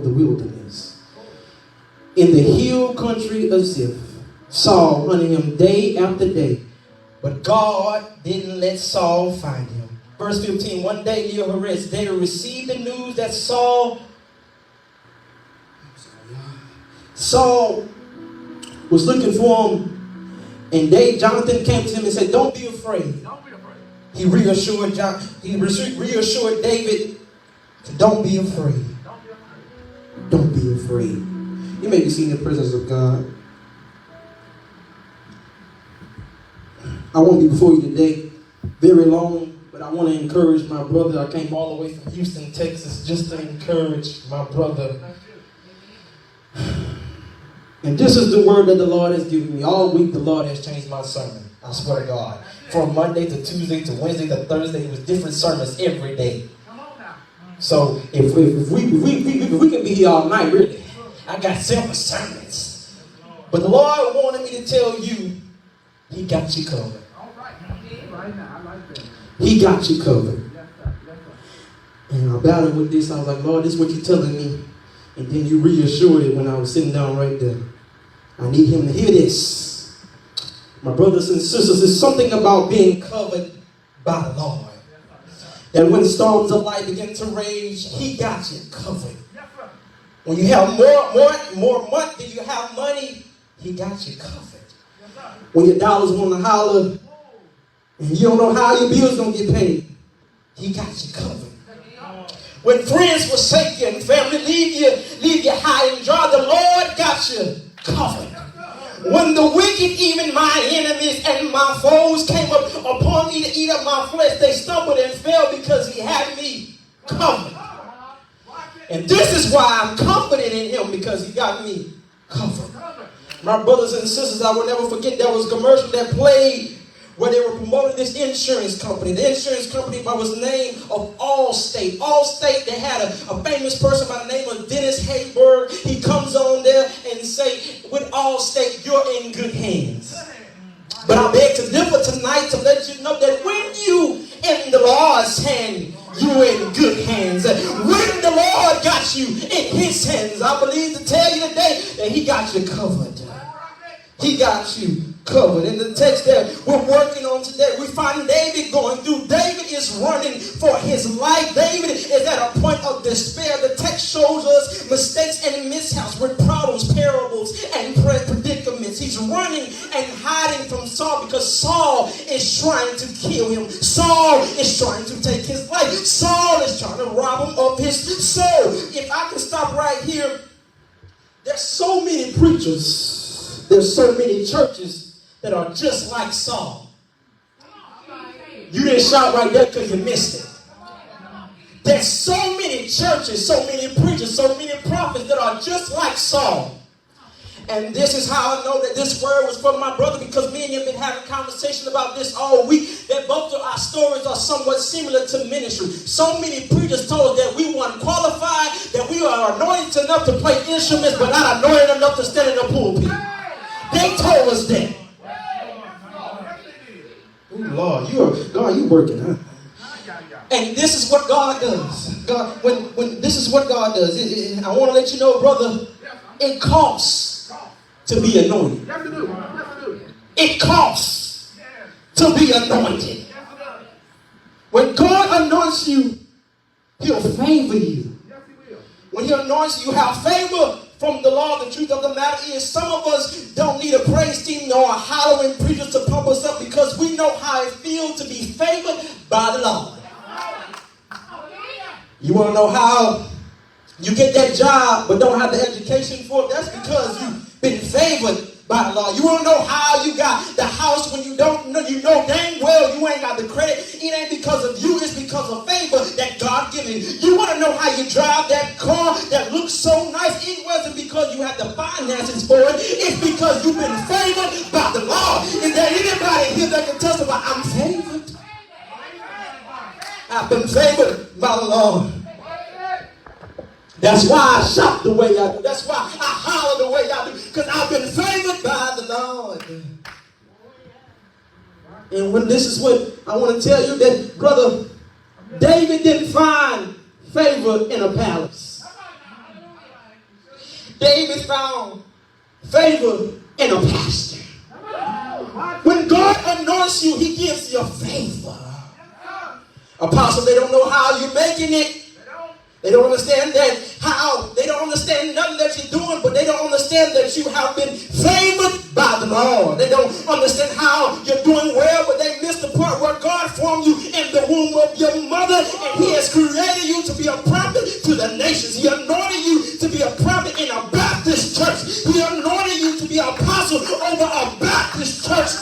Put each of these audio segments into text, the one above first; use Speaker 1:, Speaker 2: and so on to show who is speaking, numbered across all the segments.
Speaker 1: the wilderness. In the hill country of Ziph, Saul hunted him day after day. But God didn't let Saul find him. Verse 15, one day near Horez, David received the news that Saul was looking for him. And Jonathan came to him and said, don't be afraid. He reassured David, don't be afraid. Don't be afraid. You may be seeing the presence of God. I won't be before you today very long, but I want to encourage my brother. I came all the way from Houston, Texas, just to encourage my brother. And this is the word that the Lord has given me. All week the Lord has changed my sermon. I swear to God. From Monday to Tuesday to Wednesday to Thursday, it was different sermons every day. So if we can be here all night, really. I got several sermons. But the Lord wanted me to tell you, He got you covered. He got you covered. And I battled with this. I was like, Lord, this is what you're telling me. And then you reassured it when I was sitting down right there. I need him to hear this. My brothers and sisters, there's something about being covered by the Lord. That when storms of life begin to rage, He got you covered. When you have more money than you have money, He got you covered. When your dollars want to holler and you don't know how your bills going to get paid, He got you covered. When friends forsake you and family leave you high and dry, the Lord got you covered. When the wicked, even my enemies and my foes, came up upon me to eat up my flesh, they stumbled and fell because He had me covered. And this is why I'm confident in Him, because He got me covered. My brothers and sisters, I will never forget there was a commercial that played where they were promoting this insurance company. The insurance company was the name of Allstate. Allstate, they had a famous person by the name of Dennis Haysbert. He comes on there and say, with Allstate, you're in good hands. But I beg to differ tonight to let you know that when you in the Lord's hand, you're in good hands. When the Lord got you in His hands, I believe to tell you today that He got you covered. He got you covered. In the text that we're working on today, we find David going through. David is running for his life. David is at a point of despair. The text shows us mistakes and mishaps with problems, parables, and predicaments. He's running and hiding from Saul because Saul is trying to kill him. Saul is trying to take his life. Saul is trying to rob him of his soul. If I can stop right here, there's so many preachers. There's so many churches that are just like Saul. You didn't shout right there because you missed it. There's so many churches, so many preachers, so many prophets that are just like Saul. And this is how I know that this word was from my brother, because me and him have been having conversation about this all week, that both of our stories are somewhat similar to ministry. So many preachers told us that we weren't qualified, that we are anointed enough to play instruments, but not anointed enough to stand in the pulpit. They told us that. Oh Lord, you working, huh? And this is what God does. God, when this is what God does. I want to let you know, brother, it costs to be anointed. It costs to be anointed. When God anoints you, He'll favor you. When He anoints you, you have favor from the Lord. The truth of the matter is, some of us don't need a praise team nor a hallowing preacher to pump us up, because we know how it feels to be favored by the Lord. You want to know how you get that job but don't have the education for it? That's because you've been favored by the Lord. You want to know how you got the house when you don't know, you know dang well you ain't got the credit. It ain't because of you, it's because of favor that God given you. You want to know how you drive that car that looks so nice? It wasn't because you had the finances for it. It's because you've been favored by the Lord. Is there anybody here that can testify, I'm favored? I've been favored by the Lord. That's why I shout the way I do. That's why I holler the way I do. Because I've been favored by the Lord. And when this is what I want to tell you, that brother David didn't find favor in a palace. David found favor in a pastor. When God anoints you, he gives you favor. Apostle, they don't know how you're making it. They don't understand that how. They don't understand nothing that you're doing, but they don't understand that you have been favored by the Lord. They don't understand how you're doing well, but they miss the part where God formed you in the womb of your mother, and he has created you to be a prophet to the nations. He anointed you to be a prophet in a Baptist church. He anointed you to be an apostle over a Baptist church.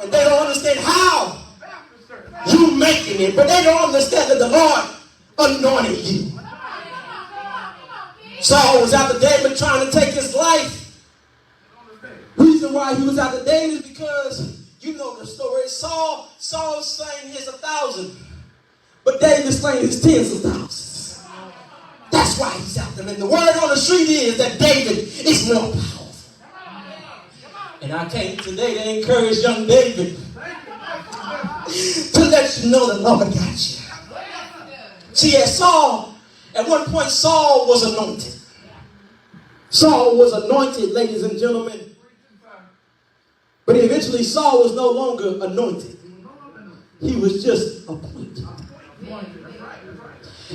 Speaker 1: And they don't understand how you making it, but they don't understand that the Lord anointed you. Saul was after David trying to take his life. Reason why he was after David is because you know the story. Saul slain his 1,000, but David slain his tens of thousands. That's why he's after him. And the word on the street is that David is more powerful. And I came today to encourage young David to let you know the Lord got you. See, at one point, Saul was anointed. Saul was anointed, ladies and gentlemen. But eventually, Saul was no longer anointed. He was just appointed.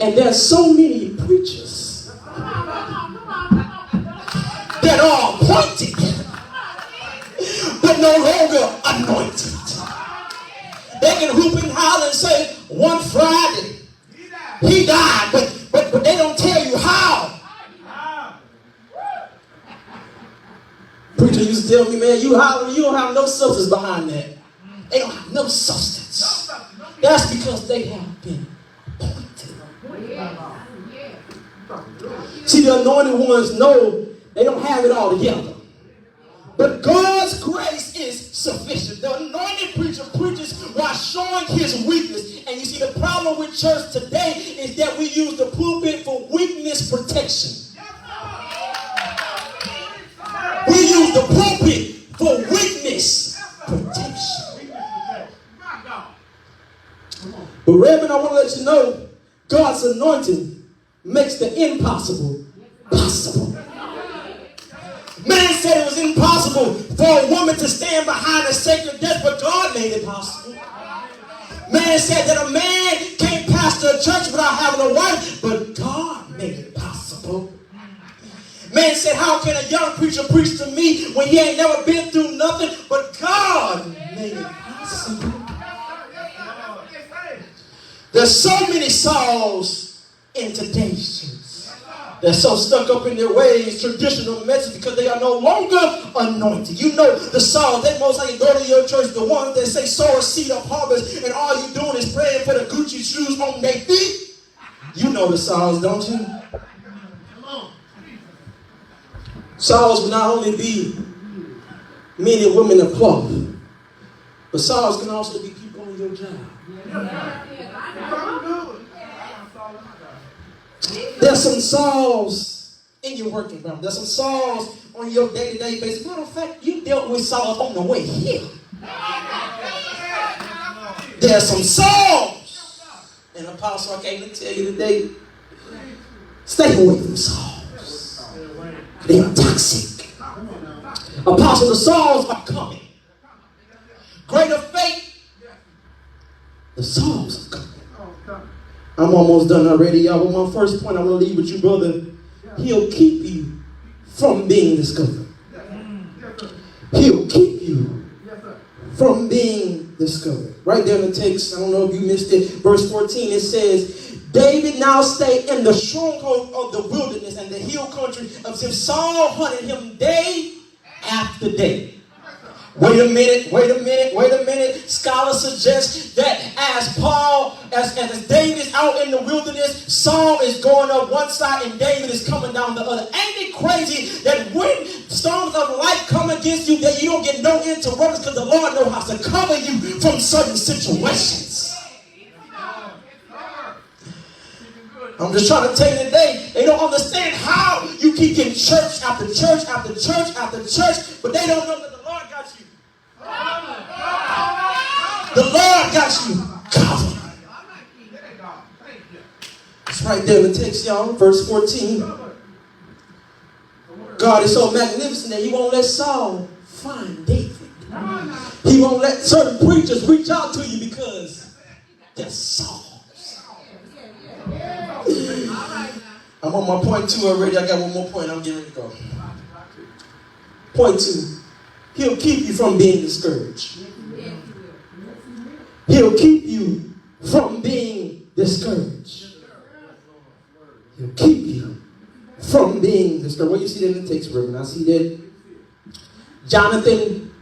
Speaker 1: And there's so many preachers that are appointed, but no longer anointed. They can hoop and holler and say, one Friday, he died, but they don't tell you how. Preacher used to tell me, man, you hollering, you don't have no substance behind that. They don't have no substance. That's because they have been appointed. See, the anointed ones know they don't have it all together. But God's grace is sufficient. The anointed preacher preaches while showing his weakness. And you see, the problem with church today is that we use the pulpit for weakness protection. We use the pulpit for weakness protection. But Reverend, I want to let you know, God's anointing makes the impossible possible. Man said it was impossible for a woman to stand behind a sacred desk, but God made it possible. Man said that a man can't pastor a church without having a wife, but God made it possible. Man said, how can a young preacher preach to me when he ain't never been through nothing, but God made it possible. There's so many Sauls in today's church. They're so stuck up in their ways, traditional methods, because they are no longer anointed. You know the Sauls, they most likely go to your church, the ones that say sow a seed of harvest, and all you doing is praying for the Gucci shoes on their feet. You know the Sauls, don't you? Sauls will not only be men and women of cloth, but Sauls can also be people on your job. There's some Sauls in your work environment. There's some Sauls on your day-to-day basis. Matter of fact, you dealt with Sauls on the way here. There's some Sauls. And Apostle, I came to tell you today, stay away from Sauls. They are toxic. Apostle, the Sauls are coming. Greater faith, the Sauls are coming. I'm almost done already, y'all. But my first point I want to leave with you, brother. He'll keep you from being discovered. He'll keep you from being discovered. Right there in the text, I don't know if you missed it. Verse 14, it says, David now stayed in the stronghold of the wilderness and the hill country of Ziph. Saul hunted him day after day. Wait a minute. Scholars suggest that as David's out in the wilderness, Saul is going up one side and David is coming down the other. Ain't it crazy that when storms of life come against you, that you don't get no interruptions because the Lord knows how to cover you from certain situations? I'm just trying to tell you today, they don't understand how you keep getting church after church after church after church, but they don't know that the Lord got you. The Lord got you covered. It's right there in the text, y'all. Verse 14. God is so magnificent that he won't let Saul find David. He won't let certain preachers reach out to you because they're Saul. I'm on my point 2 already. I got one more point. I'm getting ready to go. Point 2. He'll keep you from being discouraged. He'll keep you from being discouraged. He'll keep you from being discouraged. What you see that in the text, Reverend? I see that Jonathan,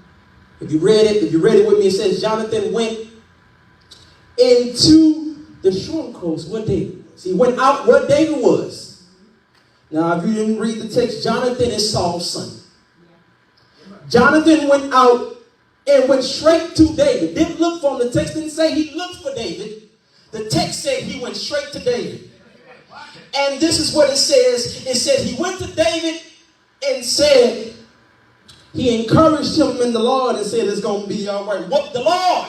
Speaker 1: if you read it with me, it says Jonathan went into the strongholds where David was. He went out where David was. Now, if you didn't read the text, Jonathan is Saul's son. Jonathan went out and went straight to David. Didn't look for him. The text didn't say he looked for David. The text said he went straight to David. And this is what it says. It said he went to David and said, he encouraged him in the Lord and said it's going to be all right. What the Lord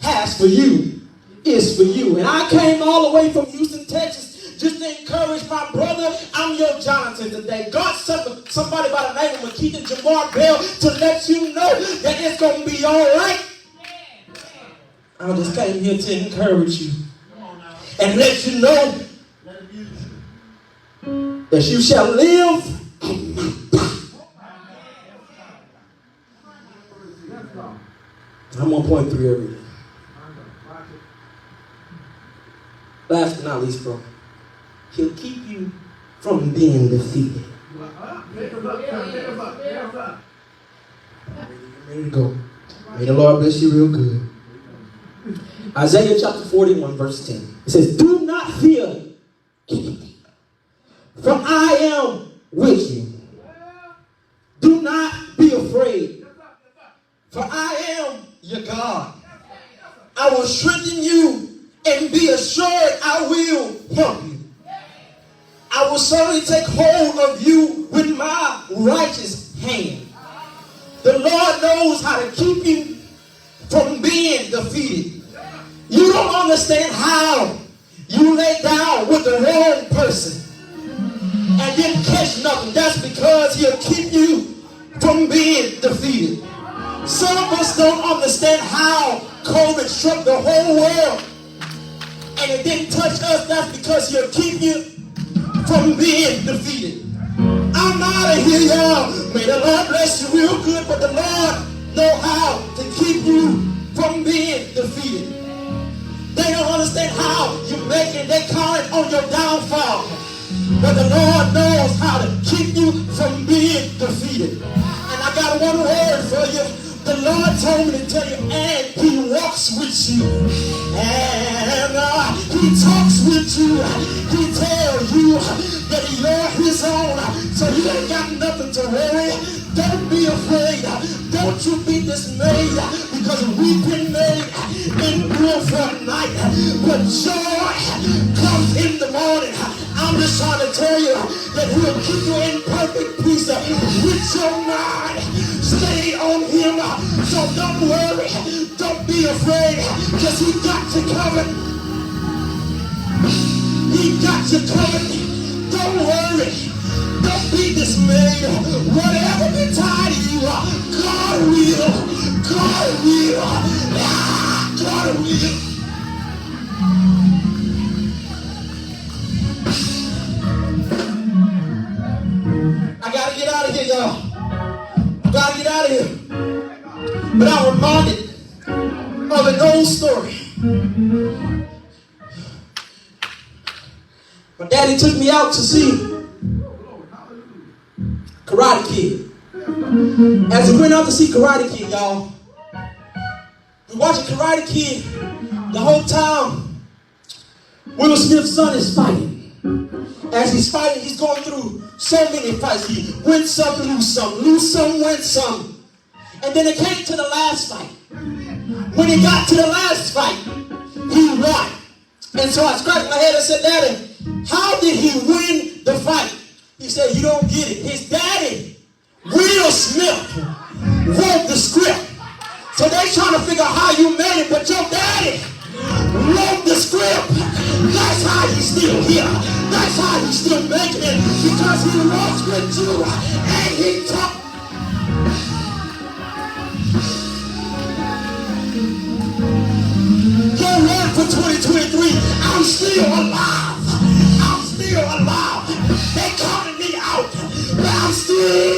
Speaker 1: has for you is for you. And I came all the way from Houston, Texas, just to encourage my brother. I'm your Jonathan today. God sent somebody by the name of Makita Jamar Bell to let you know that it's going to be all right. I just came here to encourage you and let you know that you shall live. I'm 1.3 every day. Last but not least, bro. He'll keep you from being defeated. Ready to go. May the Lord bless you real good. Isaiah chapter 41, verse 10. It says, do not fear anything, for I am with you. Do not be afraid, for I am your God. I will strengthen you and be assured I will help you. I will certainly take hold of you with my righteous hand. The Lord knows how to keep you from being defeated. You don't understand how you lay down with the wrong person and didn't catch nothing. That's because he'll keep you from being defeated. Some of us don't understand how COVID struck the whole world and it didn't touch us. That's because he'll keep you from being defeated. I'm out of here, y'all. May the Lord bless you real good, but the Lord know how to keep you from being defeated. They don't understand how you make it. They call it on your downfall. But the Lord knows how to keep you from being defeated. And I got one word for you. The Lord told me to tell you, and he walks with you. And he talks with you. He tells you that you're his own. So you ain't got nothing to worry. Don't be afraid. Don't you be dismayed, because we've been made endure for a night, but joy comes in the morning. I'm just trying to tell you that he'll keep you in perfect peace with your mind. Stay on him. So don't worry. Don't be afraid, because he got you covered. He got you covered. Don't worry. Don't be dismayed. Whatever betide you, God will. God will. God will. I gotta get out of here, y'all. I gotta get out of here. But I'm reminded of an old story. My daddy took me out to see Karate Kid. As we went out to see Karate Kid, y'all, we watching Karate Kid. The whole time, Will Smith's son is fighting. As he's fighting, he's going through so many fights. He wins some, lose some, win some. And then it came to the last fight. When he got to the last fight, he won. And so I scratched my head and said, Daddy, how did he win the fight? He said, you don't get it. His daddy, Will Smith, wrote the script. So they trying to figure out how you made it, but your daddy wrote the script. That's how he's still here. That's how he's still making it. Because because he walks with you and he talks. Your word for 2023, I'm still alive. I'm still alive. They counted me out, but I'm still